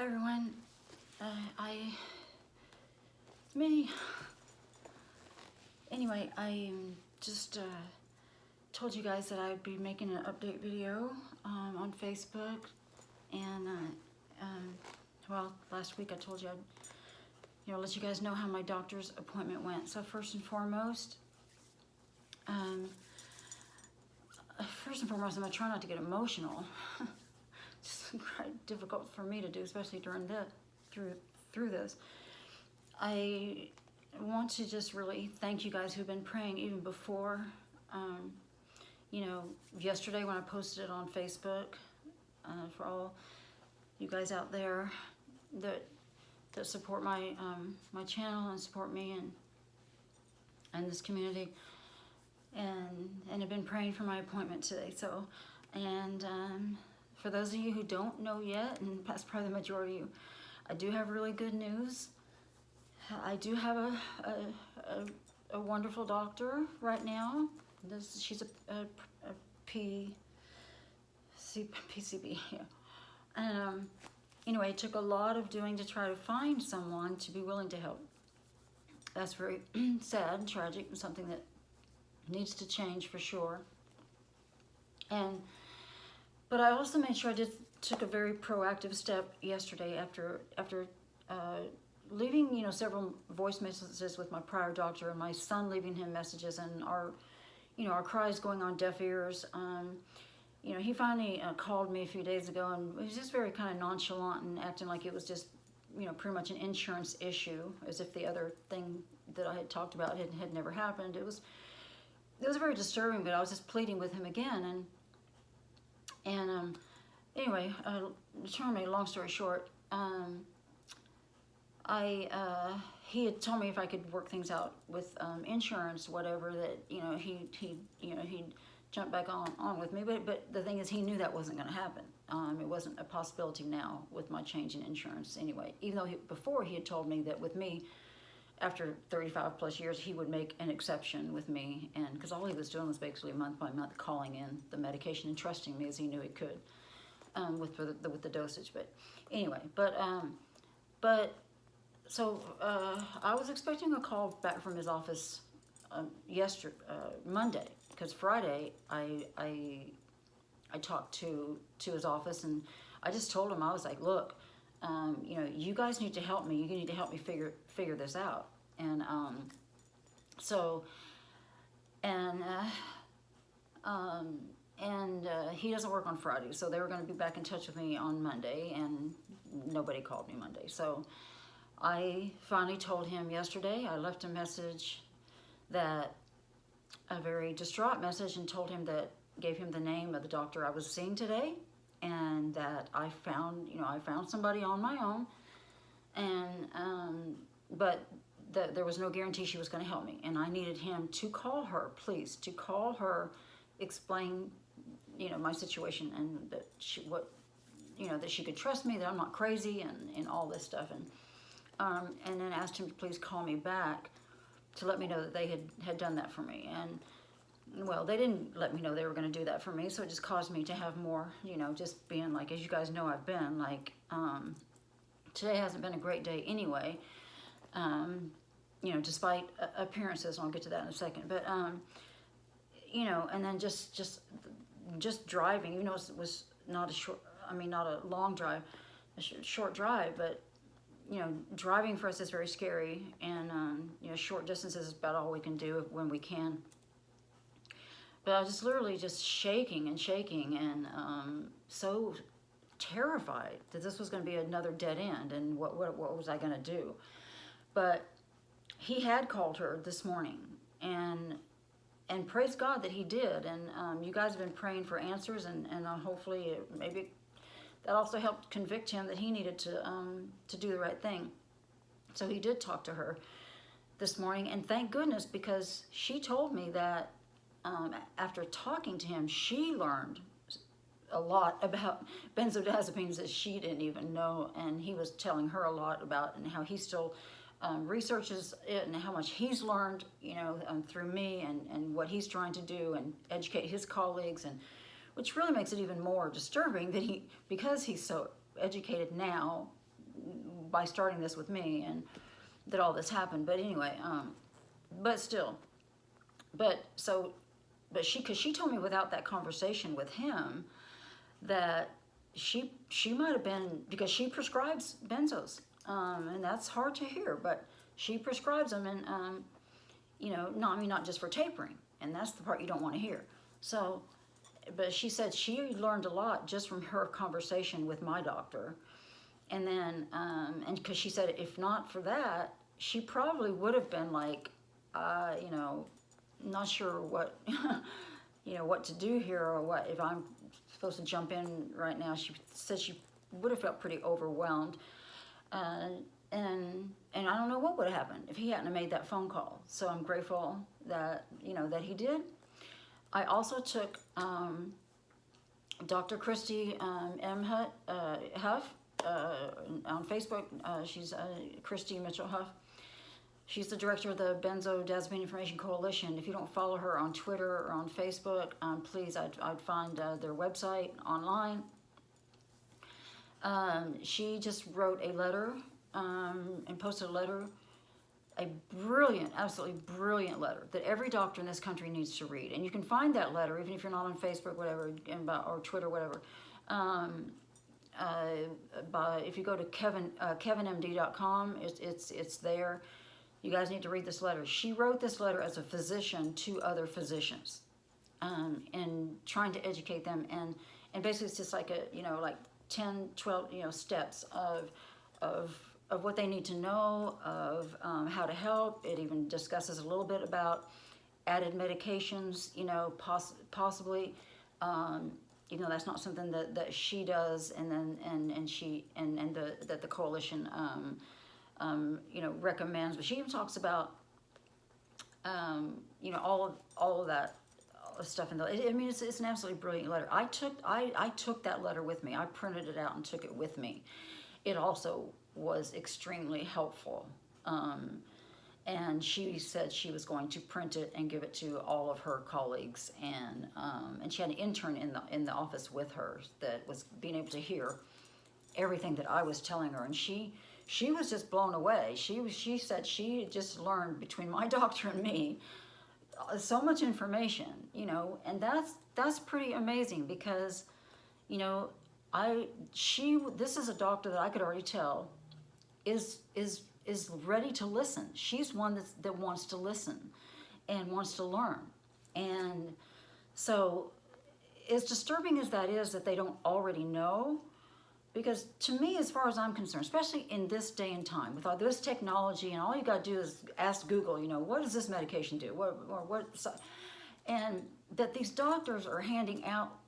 Hi everyone, it's me. Anyway, I just told you guys that I'd be making an update video on Facebook, and well, last week I told you I'd let you guys know how my doctor's appointment went. So first and foremost, I'm gonna try not to get emotional. It's quite difficult for me to do, especially during through this. I want to just really thank you guys who've been praying even before. Yesterday when I posted it on Facebook, for all you guys out there that support my my channel and support me and this community, and have been praying for my appointment today. So, and for those of you who don't know yet, and that's probably the majority of you, I do have really good news. I do have a wonderful doctor right now. She's a PCB, yeah. And anyway, it took a lot of doing to try to find someone to be willing to help. That's very sad and tragic, and something that needs to change for sure. But I also made sure I took a very proactive step yesterday after leaving several voice messages with my prior doctor, and my son leaving him messages, and our cries going on deaf ears. He finally called me a few days ago, and he was just very kind of nonchalant and acting like it was just pretty much an insurance issue, as if the other thing that I had talked about had never happened. It was very disturbing, but I was just pleading with him again, anyway, to make a long story short, he had told me if I could work things out with insurance, whatever, that he'd jump back on with me. But the thing is, he knew that wasn't going to happen. It wasn't a possibility now with my change in insurance anyway. Even though before he had told me that with me, after 35 plus years, he would make an exception with me, and because all he was doing was basically month by month calling in the medication and trusting me as he knew he could with the dosage. But anyway, so I was expecting a call back from his office Monday, because Friday I talked to his office, and I just told him, I was like, look, you guys need to help me. You need to help me figure this out. And he doesn't work on Fridays, so they were going to be back in touch with me on Monday, and nobody called me Monday. So I finally told him yesterday. I left a message, a very distraught message, and gave him the name of the doctor I was seeing today, and that I found somebody on my own, and but there was no guarantee she was going to help me, and I needed him to call her, please, explain, my situation, and that she could trust me, that I'm not crazy, and all this stuff, and then asked him to please call me back to let me know that they had done that for me. And well, they didn't let me know they were going to do that for me, so it just caused me to have more, just being like, as you guys know, I've been like, today hasn't been a great day anyway, despite appearances, and I'll get to that in a second. But and then just driving, even though it was not a long drive, a short drive, but driving for us is very scary, and short distances is about all we can do when we can. But I was just literally just shaking and so terrified that this was going to be another dead end, and what was I going to do? But he had called her this morning, and praise God that he did. And you guys have been praying for answers, and hopefully maybe that also helped convict him that he needed to do the right thing. So he did talk to her this morning, and thank goodness, because she told me that after talking to him, she learned a lot about benzodiazepines that she didn't even know, and he was telling her a lot about, and how he still researches it, and how much he's learned, through me, and what he's trying to do and educate his colleagues, and which really makes it even more disturbing that because he's so educated now, by starting this with me, and that all this happened. But anyway, but still, because she told me without that conversation with him that she might have been, because she prescribes benzos, and that's hard to hear, but she prescribes them, and you know, not just for tapering, and that's the part you don't want to hear. So, but she said she learned a lot just from her conversation with my doctor, and then and because she said if not for that, she probably would have been like, you know, not sure what you know, what to do here, or what if I'm supposed to jump in right now. She said she would have felt pretty overwhelmed, and I don't know what would have happened if he hadn't have made that phone call. So I'm grateful that, you know, that he did. I also took Dr. Christy M. Huff on Facebook. She's Christy Mitchell Huff. She's the director of the Benzodiazepine Information Coalition. If you don't follow her on Twitter or on Facebook, please, I'd find their website online. She just wrote a letter and posted a letter, a brilliant, absolutely brilliant letter that every doctor in this country needs to read. And you can find that letter, even if you're not on Facebook, whatever, or Twitter, whatever. If you go to kevinmd.com, it's there. You guys need to read this letter. She wrote this letter as a physician to other physicians, and trying to educate them. And basically it's just like a, you know, like 10, 12, you know, steps of what they need to know, of how to help. It even discusses a little bit about added medications, you know, possibly, you know, that's not something that she does, and then that the coalition you know, recommends. But she even talks about you know, all of that stuff in the. I mean, it's an absolutely brilliant letter. I took that letter with me. I printed it out and took it with me. It also was extremely helpful. And she said she was going to print it and give it to all of her colleagues, and she had an intern in the office with her that was being able to hear everything that I was telling her, and she was just blown away. She said she just learned, between my doctor and me, so much information, you know, and that's pretty amazing, because, you know, this is a doctor that I could already tell is ready to listen. She's one that wants to listen and wants to learn. And so, as disturbing as that is, that they don't already know, because to me, as far as I'm concerned, especially in this day and time, with all this technology, and all you got to do is ask Google, you know, what does this medication do? And that these doctors are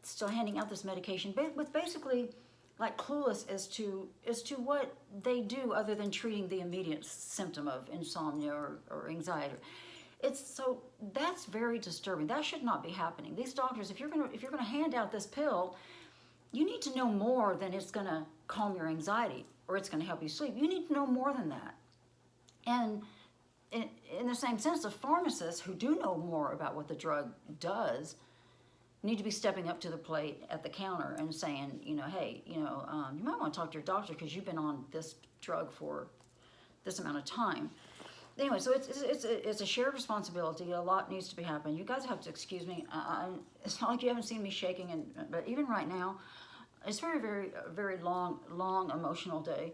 still handing out this medication with basically like clueless as to what they do, other than treating the immediate symptom of insomnia or anxiety. So that's very disturbing. That should not be happening. These doctors, if you're gonna hand out this pill, you need to know more than it's going to calm your anxiety or it's going to help you sleep. You need to know more than that. And in the same sense, the pharmacists who do know more about what the drug does need to be stepping up to the plate at the counter and saying, you know, hey, you know, you might want to talk to your doctor because you've been on this drug for this amount of time. Anyway, so it's a shared responsibility. A lot needs to be happening. You guys have to excuse me. It's not like you haven't seen me shaking, but even right now, it's very, very, very long emotional day.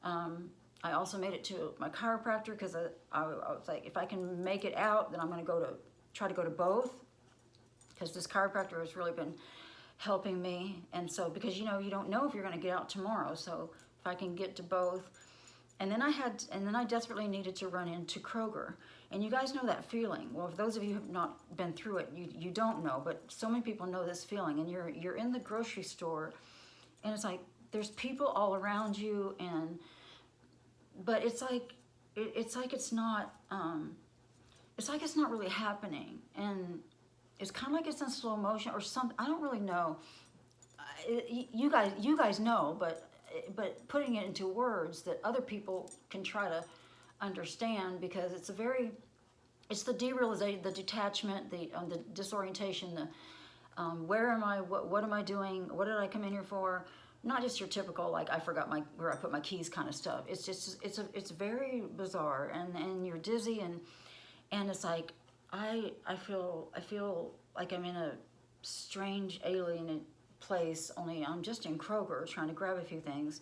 I also made it to my chiropractor because I was like, if I can make it out, then I'm going to try to go to both, because this chiropractor has really been helping me. And so, because, you know, you don't know if you're going to get out tomorrow. So if I can get to both. And then I desperately needed to run into Kroger. And you guys know that feeling. Well, for those of you who have not been through it, you don't know, but so many people know this feeling. And you're in the grocery store, and it's like there's people all around you, but it's like it's not really happening, and it's kind of like it's in slow motion or something. I don't really know. You guys know, but putting it into words that other people can try to understand, because it's the derealization, the detachment, the disorientation, the where am I, what am I doing, what did I come in here for, not just your typical, like, I forgot where I put my keys kind of stuff. It's just, it's very bizarre, and you're dizzy, and it's like, I feel like I'm in a strange alien place, only I'm just in Kroger trying to grab a few things.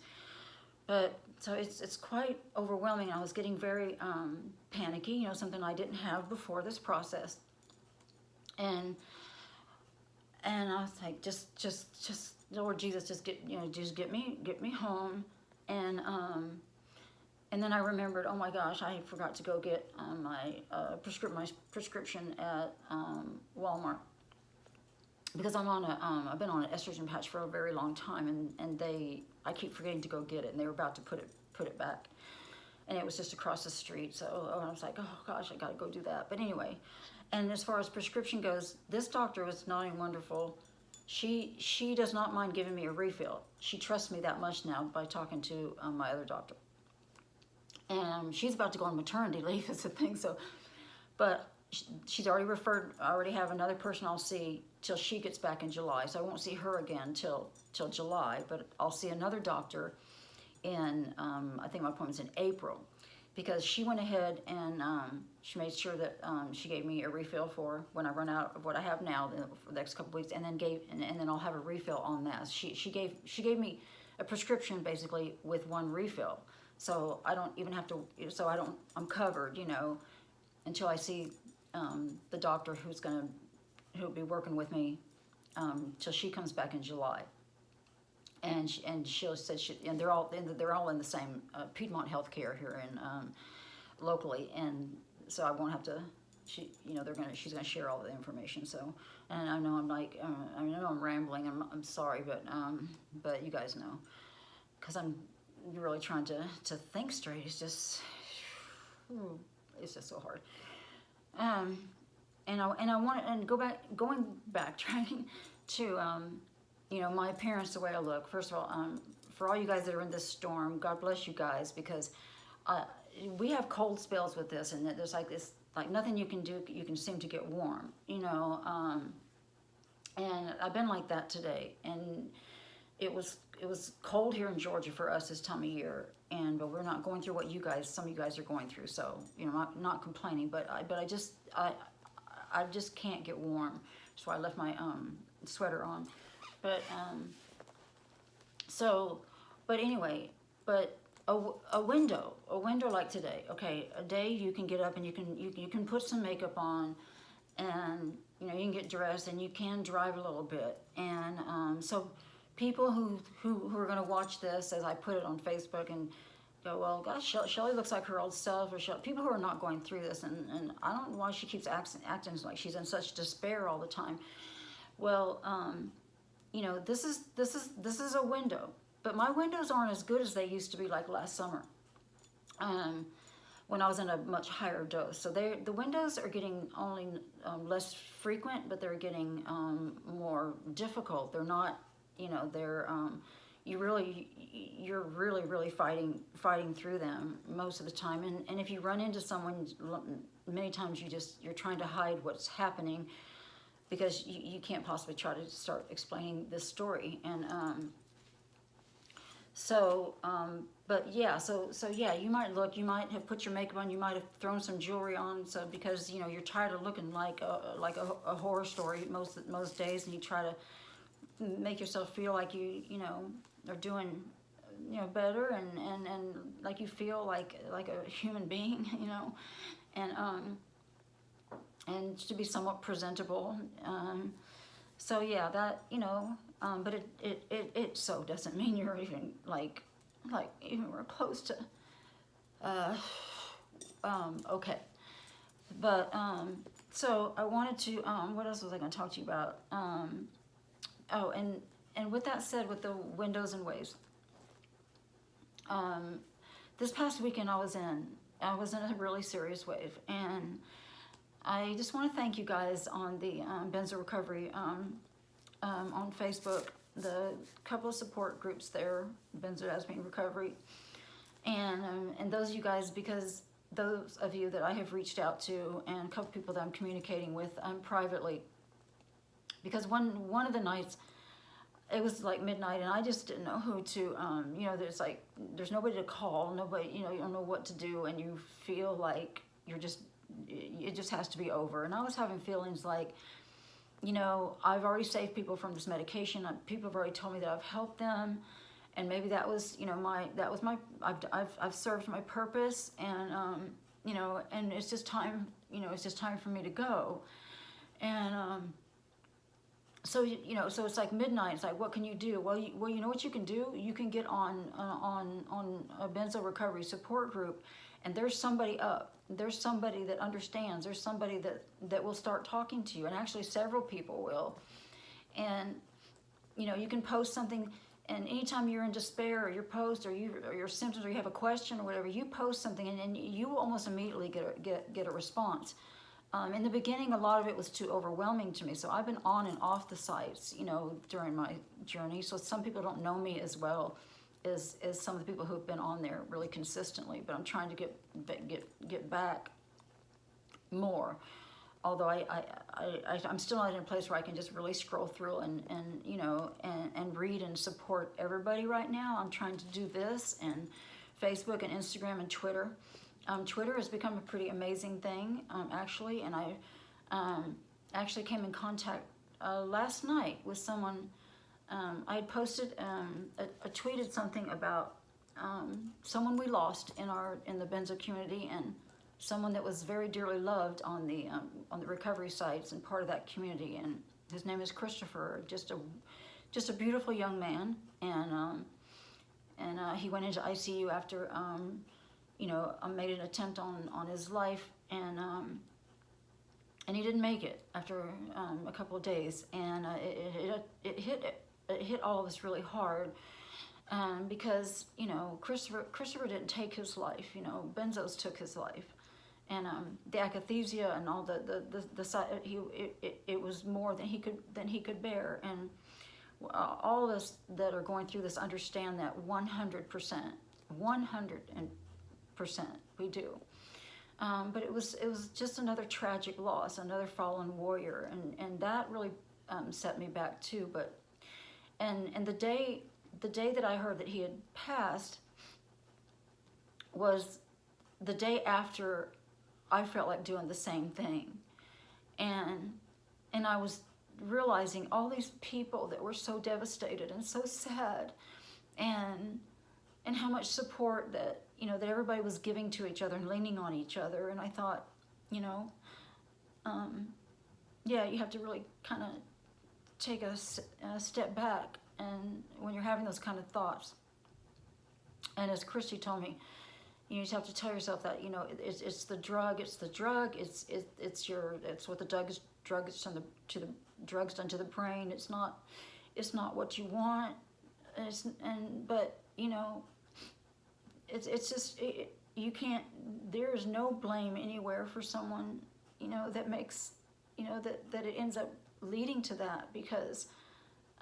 But so it's quite overwhelming. I was getting very panicky, you know, something I didn't have before this process. And I was like, just Lord Jesus, just get me home. And then I remembered, oh my gosh, I forgot to go get my prescription at Walmart, because I've been on an estrogen patch for a very long time, and I keep forgetting to go get it, and they were about to put it back, and it was just across the street. So I was like, oh gosh, I gotta go do that. But anyway, and as far as prescription goes, this doctor was not only wonderful. She does not mind giving me a refill. She trusts me that much now by talking to my other doctor, and she's about to go on maternity leave. Is the thing. So, but she's already referred. I already have another person I'll see till she gets back in July. So I won't see her again till July. But I'll see another doctor in I think my appointment's in April, because she went ahead and she made sure that she gave me a refill for when I run out of what I have now for the next couple of weeks, and then I'll have a refill on that. She gave me a prescription basically with one refill, so I don't even have to. So I'm covered, you know, until I see the doctor who'll be working with me till she comes back in July. And she said and they're all in the same Piedmont Healthcare here in locally, and so I won't have to. She's gonna share all the information. So, and I know I'm like I know I'm rambling. I'm sorry, but you guys know, because I'm really trying to think straight. It's just so hard. And I want going back trying to you know, my appearance, the way I look. First of all, for all you guys that are in this storm, God bless you guys, because we have cold spells with this, and there's like this, like nothing you can do, you can seem to get warm, you know. And I've been like that today, and it was cold here in Georgia for us this time of year, but we're not going through what some of you guys are going through. So, you know, not complaining, but I just can't get warm, so I left my sweater on. But but anyway, but a window like today, okay, a day you can get up and you can put some makeup on, and you know, you can get dressed, and you can drive a little bit, and so people who are going to watch this as I put it on Facebook and go, well, gosh, Shelly looks like her old self, or people who are not going through this, and I don't know why she keeps acting like she's in such despair all the time. Well, you know, this is a window, but my windows aren't as good as they used to be, like last summer, when I was in a much higher dose. So the windows are getting only less frequent, but they're getting more difficult. They're not, you know, they're you're really fighting through them most of the time. And if you run into someone, many times you're trying to hide what's happening, because you can't possibly try to start explaining this story. And but yeah, so yeah, you might have put your makeup on, you might have thrown some jewelry on, so because you know you're tired of looking like a horror story most days, and you try to make yourself feel like you know are doing, you know, better, and like you feel like a human being, you know, and to be somewhat presentable. So yeah, that, you know, but it so doesn't mean you're even like even close to okay. But so I wanted to what else was I going to talk to you about? Oh, and with that said, with the windows and waves, this past weekend I was in a really serious wave, and I just want to thank you guys on the Benzo Recovery on Facebook, the couple of support groups there, Benzodiazepine Recovery, and those of you guys, because those of you that I have reached out to, and a couple people that I'm communicating with privately, because one of the nights it was like midnight, and I just didn't know who to, you know, there's nobody to call, nobody, you know, you don't know what to do, and you feel like it just has to be over. And I was having feelings like, you know, I've already saved people from this medication. People have already told me that I've helped them, and maybe that was, you know, I've served my purpose, and you know, and it's just time, you know, it's just time for me to go, and so you know, so it's like midnight. It's like, what can you do? Well, you know what you can do. You can get on a Benzo recovery support group, and there's somebody up. There's somebody that understands. There's somebody that will start talking to you, and actually several people will. And you know, you can post something, and anytime you're in despair, or your post, or your symptoms, or you have a question or whatever, you post something, and you will almost immediately get a response. In the beginning, a lot of it was too overwhelming to me, so I've been on and off the sites, you know, during my journey. So some people don't know me as well as some of the people who've been on there really consistently. But I'm trying to get back more. Although I'm still not in a place where I can just really scroll through and you know, and read and support everybody right now. I'm trying to do this, and Facebook and Instagram and Twitter. Twitter has become a pretty amazing thing, actually, and I actually came in contact last night with someone. I had posted, I tweeted something about someone we lost in the Benzo community, and someone that was very dearly loved on the recovery sites and part of that community. And his name is Christopher, just a beautiful young man, and he went into ICU after. You know, I made an attempt on his life, and he didn't make it after a couple of days, and it hit all of us really hard, because you know, Christopher didn't take his life. You know, Benzo's took his life, and the akathisia and all the side, it was more than he could bear, and all of us that are going through this understand that 100%, 100%. We do, but it was just another tragic loss, another fallen warrior, and that really set me back too. But and the day that I heard that he had passed was the day after I felt like doing the same thing, and I was realizing all these people that were so devastated and so sad, and how much support that, you know, that everybody was giving to each other and leaning on each other. And I thought, you know, yeah, you have to really kind of take a step back, and when you're having those kind of thoughts. And as Christy told me, you just have to tell yourself that, you know, it's the drug, it's the drug, it's what the drug is done to the drugs done to the brain. It's not what you want. But you know, it's just, you can't, there is no blame anywhere for someone, you know, that makes, you know, that it ends up leading to that because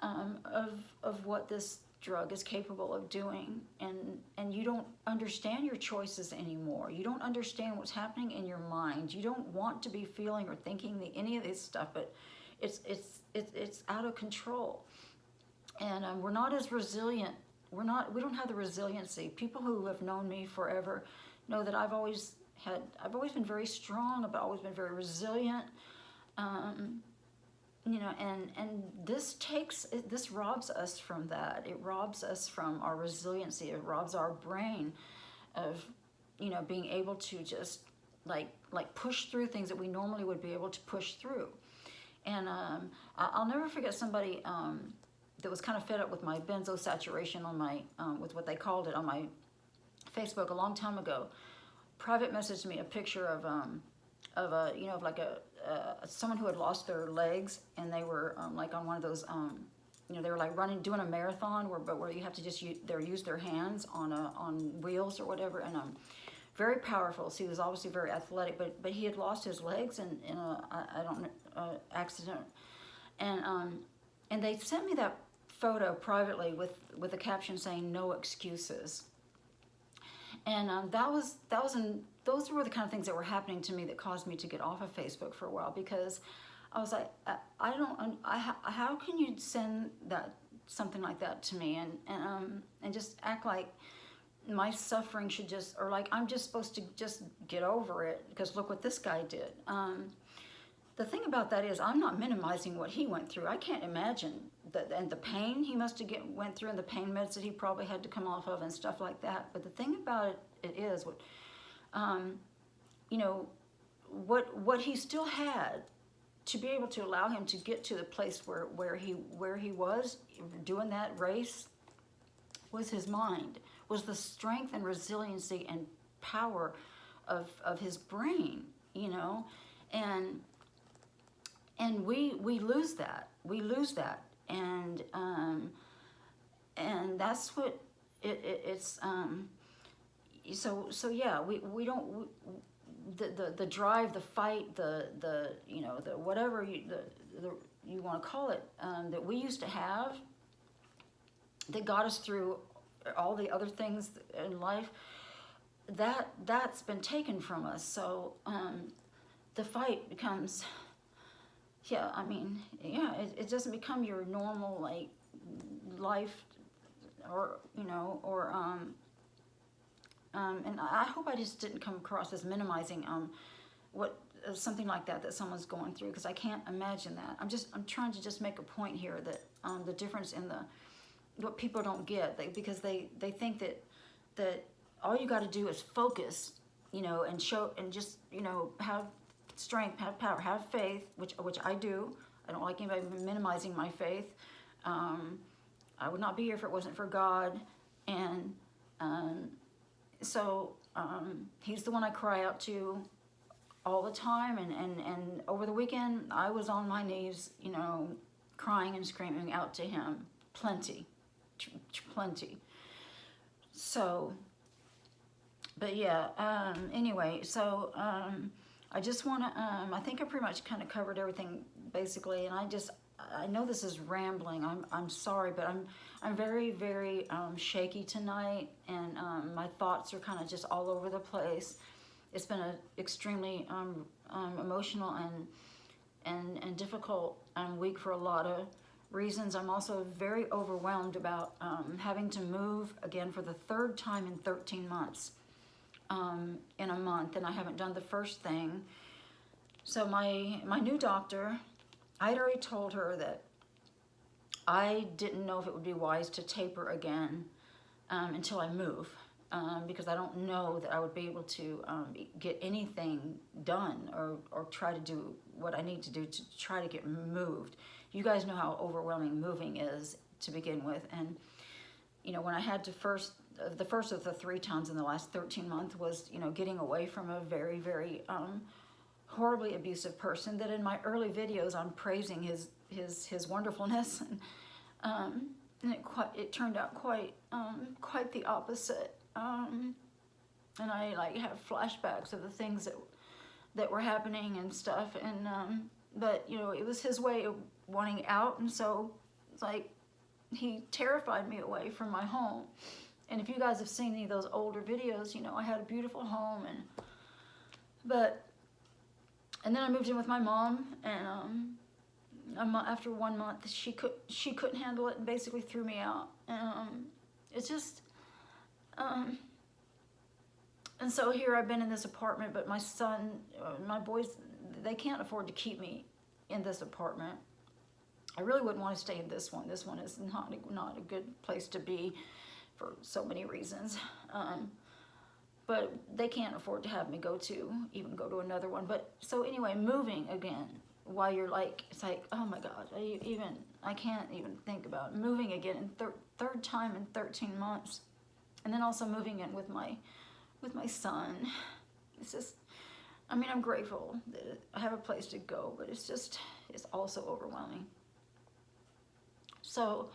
of what this drug is capable of doing, and you don't understand your choices anymore. You don't understand what's happening in your mind. You don't want to be feeling or thinking any of this stuff, but it's out of control, and we're not as resilient. We don't have the resiliency. People who have known me forever know that I've always been very strong. I've always been very resilient. You know, and this robs us from that. It robs us from our resiliency. It robs our brain of, you know, being able to just like push through things that we normally would be able to push through. And I'll never forget somebody that was kind of fed up with my benzo saturation on my with what they called it on my Facebook a long time ago. Private messaged me a picture of a, you know, like someone who had lost their legs, and they were like on one of those you know, they were like doing a marathon where you have to just use their hands on wheels or whatever, and very powerful. So he was obviously very athletic, but he had lost his legs in a accident, and they sent me that photo privately with a caption saying "No excuses." And those were the kind of things that were happening to me that caused me to get off of Facebook for a while, because I was like, how can you send that something like that to me, and just act like my suffering should just, or like I'm just supposed to just get over it because look what this guy did. The thing about that is I'm not minimizing what he went through. I can't imagine that, and the pain he must have went through, and the pain meds that he probably had to come off of and stuff like that. But the thing about it is, you know, what he still had to be able to allow him to get to the place where he was doing that race was his mind, was the strength and resiliency and power of his brain, you know, and we lose that. We lose that, and that's what it's. So yeah, we don't. The drive, the fight, the you know, the whatever you want to call it, that we used to have, that got us through all the other things in life, that's been taken from us. So the fight becomes, yeah, I mean, yeah, it doesn't become your normal like life, or you know, or and I hope I just didn't come across as minimizing what something like that someone's going through, because I can't imagine that. I'm trying to just make a point here that the difference in what people don't get, because they think that all you got to do is focus, you know, and show, and just, you know, have strength, have power, have faith, which I do. I don't like anybody minimizing my faith. I would not be here if it wasn't for God, and so he's the one I cry out to all the time, and over the weekend I was on my knees, you know, crying and screaming out to him plenty. So, but yeah, anyway, so I just want to, I think I pretty much kind of covered everything basically, and I know this is rambling. I'm sorry, but I'm very, very shaky tonight, and my thoughts are kind of just all over the place. It's been an extremely emotional and difficult week for a lot of reasons. I'm also very overwhelmed about having to move again for the third time in 13 months, in a month, and I haven't done the first thing. So my new doctor, I had already told her that I didn't know if it would be wise to taper again until I move, because I don't know that I would be able to get anything done or try to do what I need to do to try to get moved. You guys know how overwhelming moving is to begin with, and you know, when I had to the first of the 3 times in the last 13 months was, you know, getting away from a very, very horribly abusive person that in my early videos I'm praising his wonderfulness, and it turned out quite the opposite, and I like have flashbacks of the things that were happening and stuff, and but you know, it was his way of wanting out, and so it's like he terrified me away from my home. And if you guys have seen any of those older videos, you know, I had a beautiful home, and then I moved in with my mom, and after 1 month, she couldn't handle it and basically threw me out. It's just, and so here I've been in this apartment, but my son, my boys, they can't afford to keep me in this apartment. I really wouldn't want to stay in this one. This one is not a good place to be for so many reasons. But they can't afford to have me go to another one. But so anyway, moving again, while you're like, it's like, oh my God, I can't even think about moving again in third time in 13 months. And then also moving in with my son. It's just, I mean, I'm grateful that I have a place to go, but it's also overwhelming. So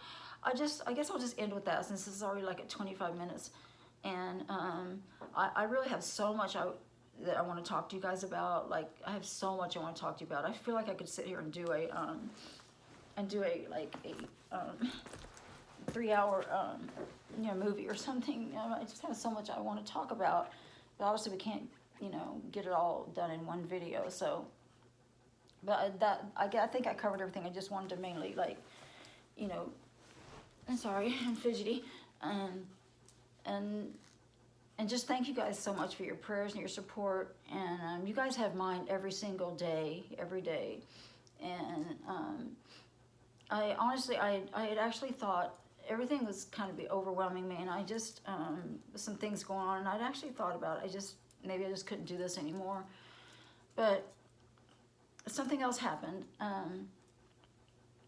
I guess I'll just end with that, since this is already like at 25 minutes. And I really have so much that I want to talk to you guys about. Like, I have so much I want to talk to you about. I feel like I could sit here and do a 3-hour movie or something. I just have so much I want to talk about, but obviously we can't, you know, get it all done in one video. So, but I think I covered everything. I just wanted to mainly, like, you know, I'm sorry, I'm fidgety. Um, and and just thank you guys so much for your prayers and your support. And you guys have mine every single day, every day. And I honestly, I had actually thought everything was kind of be overwhelming me, and I just some things going on, and I'd actually thought about it. Maybe I just couldn't do this anymore. But something else happened.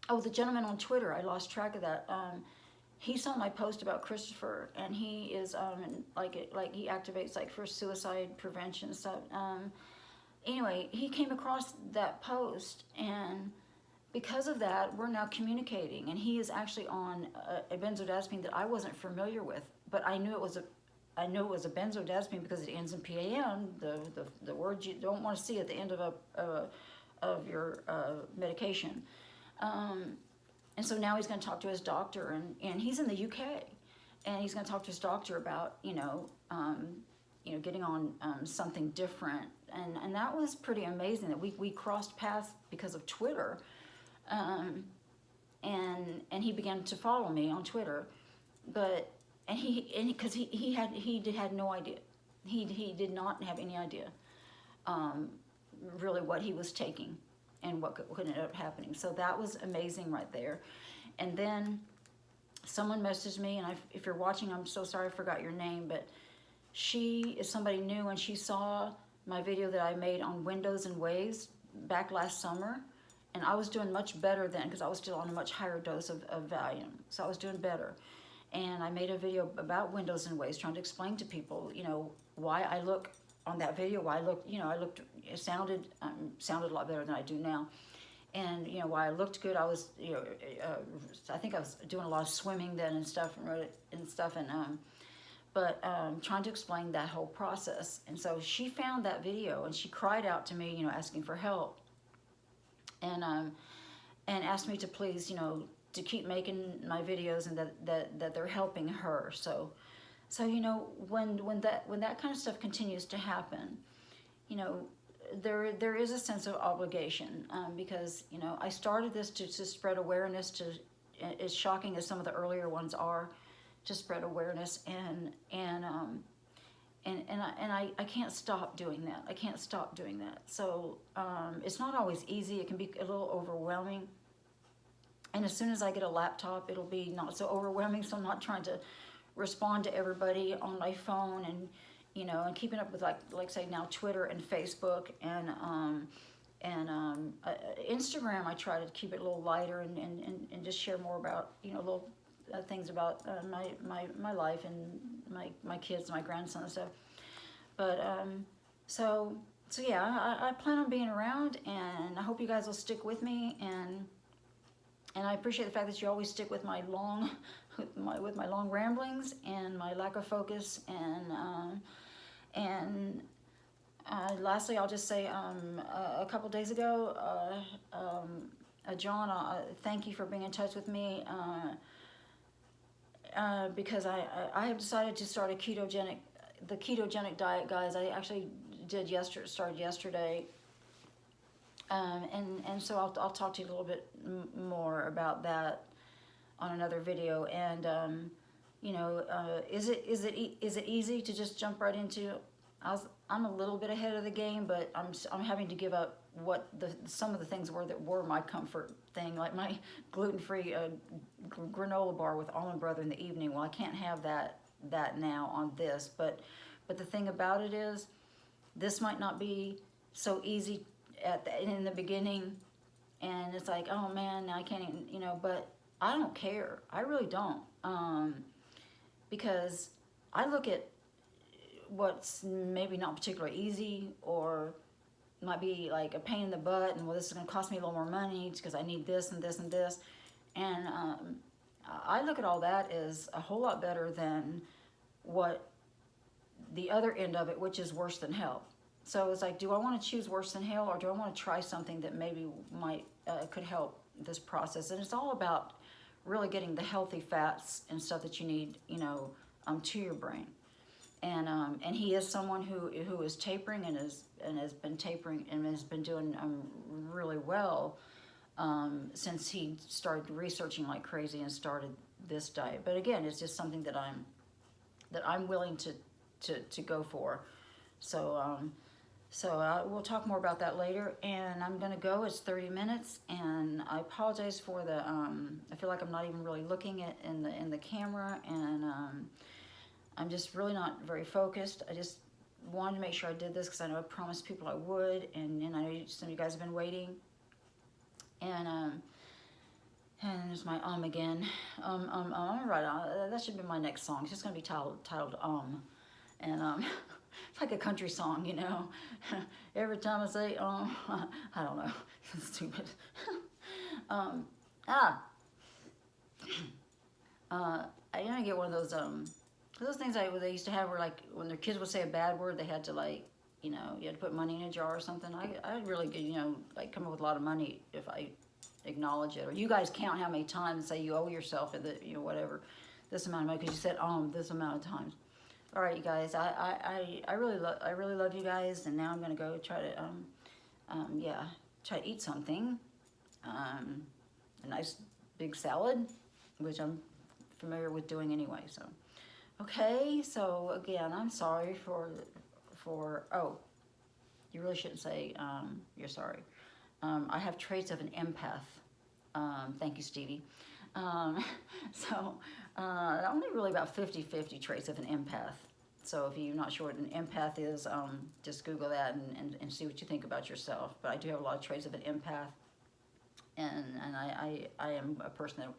Oh, the gentleman on Twitter, I lost track of that. He saw my post about Christopher, and he is like he activates like for suicide prevention stuff. Anyway, he came across that post, and because of that, we're now communicating. And he is actually on a benzodiazepine that I wasn't familiar with, but I knew it was a benzodiazepine because it ends in PAN, the word you don't want to see at the end of your medication. And so now he's going to talk to his doctor, and he's in the UK, and he's going to talk to his doctor about getting on something different, and that was pretty amazing that we crossed paths because of Twitter, and he began to follow me on Twitter, and because he had no idea, he did not have any idea, really what he was taking and what could end up happening. So that was amazing right there. And then someone messaged me, and if you're watching, I'm so sorry I forgot your name, but she is somebody new, and she saw my video that I made on windows and waves back last summer, and I was doing much better then because I was still on a much higher dose of Valium, so I was doing better. And I made a video about windows and waves, trying to explain to people, why I look on that video, why I looked, it sounded a lot better than I do now. And, why I looked good, I was, I think I was doing a lot of swimming then and stuff, but trying to explain that whole process. And so she found that video, and she cried out to me, asking for help. And asked me to please, to keep making my videos, and that they're helping her. So when that kind of stuff continues to happen, there is a sense of obligation, because I started this to spread awareness, to, as shocking as some of the earlier ones are, to spread awareness, and I can't stop doing that. I can't stop doing that. So it's not always easy. It can be a little overwhelming. And as soon as I get a laptop, it'll be not so overwhelming. So I'm not trying to respond to everybody on my phone, and and keeping up with like say now Twitter and Facebook and Instagram. I try to keep it a little lighter and just share more about little things about my life and my kids, my grandson and stuff. But so yeah, I plan on being around, and I hope you guys will stick with me, and I appreciate the fact that you always stick with my long ramblings and my lack of focus. And lastly, I'll just say a couple days ago, John, thank you for being in touch with me, because I have decided to start the ketogenic diet, guys. I actually started yesterday. And so I'll talk to you a little bit more about that on another video. And is it easy to just jump right into? I'm a little bit ahead of the game, but I'm having to give up what some of the things were that were my comfort thing, like my gluten-free granola bar with almond butter in the evening. Well, I can't have that now on this, but the thing about it is, this might not be so easy in the beginning, and it's like, oh man, I can't even, but I don't care. I really don't, because I look at what's maybe not particularly easy, or might be like a pain in the butt, and well, this is going to cost me a little more money because I need this and this and this, and I look at all that as a whole lot better than what the other end of it, which is worse than hell. So it's like, do I want to choose worse than hell, or do I want to try something that maybe could help this process? And it's all about really getting the healthy fats and stuff that you need, to your brain. And he is someone who is tapering and has been tapering and has been doing really well since he started researching like crazy and started this diet. But again, it's just something that I'm willing to go for. So we'll talk more about that later. And I'm gonna go. It's 30 minutes, and I apologize for the. I feel like I'm not even really looking at in the camera, and I'm just really not very focused. I just wanted to make sure I did this because I know I promised people I would, and I know some of you guys have been waiting. And there's my again. Right. That should be my next song. It's just gonna be titled and it's like a country song, you know. Every time I say I don't know, it's stupid. I get one of those things they used to have where, like, when their kids would say a bad word, they had to, like, you know, you had to put money in a jar or something. I'd really, you know, like, come up with a lot of money if I acknowledge it. Or you guys count how many times and say you owe yourself, you know, whatever, this amount of money, because you said this amount of times. All right, you guys, I really love you guys, and now I'm gonna go try to try to eat something, a nice big salad, which I'm familiar with doing anyway. So, okay, so again, I'm sorry for oh, you really shouldn't say you're sorry. I have traits of an empath. Thank you, Stevie. So only really about 50-50 traits of an empath. So if you're not sure what an empath is, just Google that and see what you think about yourself. But I do have a lot of traits of an empath, and I am a person that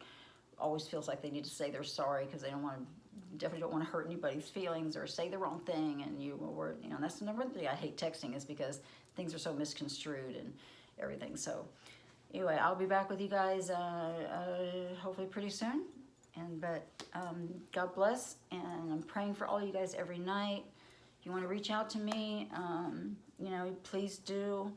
always feels like they need to say they're sorry because they definitely don't want to hurt anybody's feelings or say the wrong thing. And you know, that's the number one thing I hate texting, is because things are so misconstrued and everything. So anyway, I'll be back with you guys hopefully pretty soon. But God bless, and I'm praying for all you guys every night. If you want to reach out to me, you know, please do.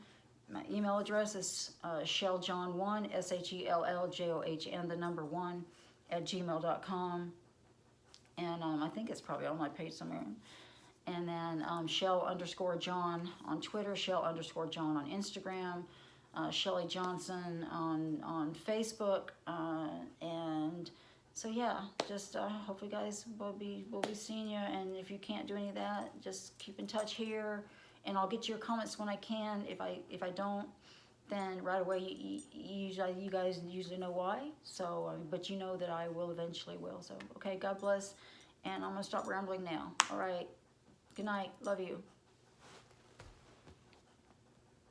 My email address is shelljohn1, SHELLJOHN, the number 1, @gmail.com. And I think it's probably on my page somewhere. And then Shell_John on Twitter, Shell_John on Instagram, Shelly Johnson on Facebook, and so yeah, just hopefully guys we'll be seeing you. And if you can't do any of that, just keep in touch here, and I'll get to your comments when I can. If I don't, then right away you guys usually know why. So but you know that I will eventually will. So okay, God bless, and I'm gonna stop rambling now. All right, good night, love you.